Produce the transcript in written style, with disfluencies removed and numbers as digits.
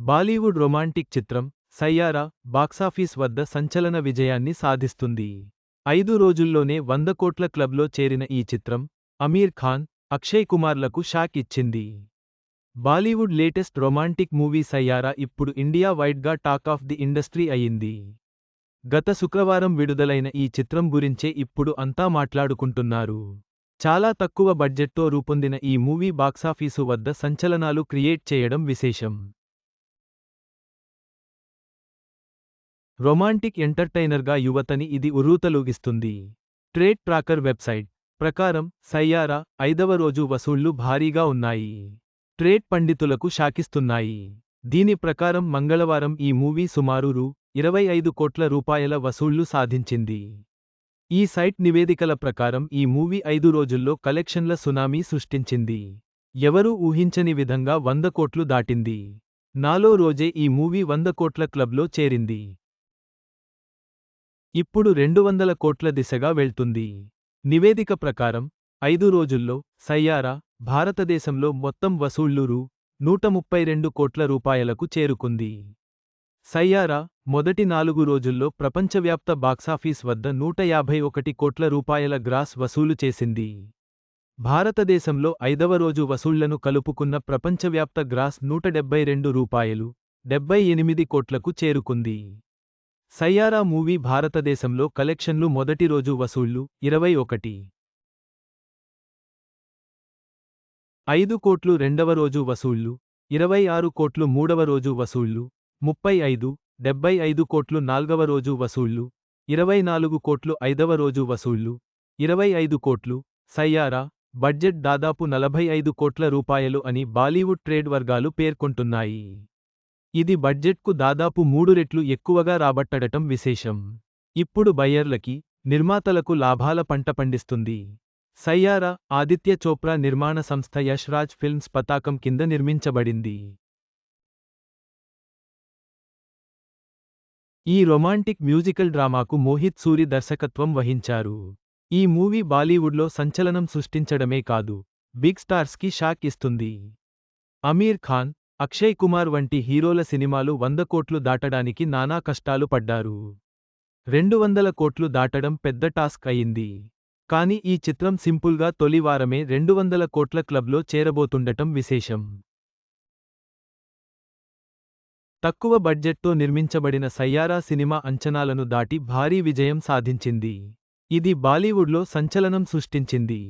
Bollywood romantic చిత్రం Saiyaara box office వద్ద సంచలన విజయాన్ని సాధిస్తుంది. 5 రోజుల్లోనే 100 కోట్ల క్లబ్లో చేరిన ఈ చిత్రం అమీర్ ఖాన్, అక్షయ్ కుమార్లకు షాక్ ఇచ్చింది. Bollywood latest romantic movie Saiyaara ఇప్పుడు ఇండియా వైడ్గా టాక్ ఆఫ్ ది ఇండస్ట్రీ అయింది. గత శుక్రవారం విడుదలైన ఈ చిత్రం గురించే ఇప్పుడు అంతా మాట్లాడుకుంటున్నారు. చాలా తక్కువ బడ్జెట్తో రూపొందిన ఈ మూవీ బాక్సాఫీసు వద్ద సంచలనాలు క్రియేట్ చేయడం విశేషం. రొమాంటిక్ ఎంటర్టైనర్గా యువతని ఇది ఉర్రూతలూగిస్తుంది. ట్రేడ్ ట్రాకర్ వెబ్సైట్ ప్రకారం సయ్యారా 5వ రోజు వసూళ్లు భారీగా ఉన్నాయి. ట్రేడ్ పండితులకు షాకిస్తున్నాయి. దీని ప్రకారం మంగళవారం ఈ మూవీ సుమారు రూ. 25 కోట్ల రూపాయల వసూళ్లు సాధించింది. ఈ సైట్ నివేదికల ప్రకారం ఈ మూవీ 5 రోజుల్లో కలెక్షన్ల సునామీ సృష్టించింది. ఎవరూ ఊహించని విధంగా 100 కోట్లు దాటింది. 4వ రోజే ఈ మూవీ 100 కోట్ల క్లబ్లో చేరింది. ఇప్పుడు 200 కోట్ల దిశగా వెళ్తుంది. నివేదిక ప్రకారం 5 రోజుల్లో సయ్యారా భారతదేశంలో మొత్తం వసూళ్లు రూ. 132 కోట్ల రూపాయలకు చేరుకుంది. సయ్యారా మొదటి 4 రోజుల్లో ప్రపంచవ్యాప్త బాక్సాఫీస్ వద్ద 151 కోట్ల రూపాయల గ్రాస్ వసూలు చేసింది. భారతదేశంలో 5వ రోజు వసూళ్లను కలుపుకున్న ప్రపంచవ్యాప్త గ్రాస్ రూ. 172.78 కోట్లకు చేరుకుంది. సయ్యారా మూవీ భారతదేశంలో కలెక్షన్లు మొదటి రోజు వసూళ్లు 21.5 కోట్లు, రెండవ రోజు వసూళ్లు 26 కోట్లు, మూడవ రోజు వసూళ్లు 35.75 కోట్లు, నాల్గవ రోజు వసూళ్లు 24 కోట్లు, ఐదవ రోజు వసూళ్లు 25 కోట్లు. సయ్యారా బడ్జెట్ దాదాపు 45 కోట్ల రూపాయలు అని బాలీవుడ్ ట్రేడ్ వర్గాలు పేర్కొంటున్నాయి. ఇది బడ్జెట్కు దాదాపు 3 రెట్లు ఎక్కువగా రాబట్టడటం విశేషం. ఇప్పుడు బయ్యర్లకి, నిర్మాతలకు లాభాల పంట పండిస్తుంది. సయ్యారా ఆదిత్య చోప్రా నిర్మాణ సంస్థ యష్ రాజ్ ఫిల్మ్స్ పతాకం కింద నిర్మించబడింది. ఈ రొమాంటిక్ మ్యూజికల్ డ్రామాకు మోహిత్ సూరి దర్శకత్వం వహించారు. ఈ మూవీ బాలీవుడ్లో సంచలనం సృష్టించడమే కాదు, బిగ్ స్టార్స్కి షాక్ ఇస్తుంది. అమీర్ ఖాన్, అక్షయ్ కుమార్ వంటి హీరోల సినిమాలు 100 కోట్లు దాటడానికి నానా కష్టాలు పడ్డారు. 200 కోట్లు దాటడం పెద్ద టాస్క్ అయింది. కానీ ఈ చిత్రం సింపుల్గా తొలి వారమే 200 కోట్ల క్లబ్లో చేరబోతుండటం విశేషం. తక్కువ బడ్జెట్తో నిర్మించబడిన సయ్యారా సినిమా అంచనాలను దాటి భారీ విజయం సాధించింది. ఇది బాలీవుడ్లో సంచలనం సృష్టించింది.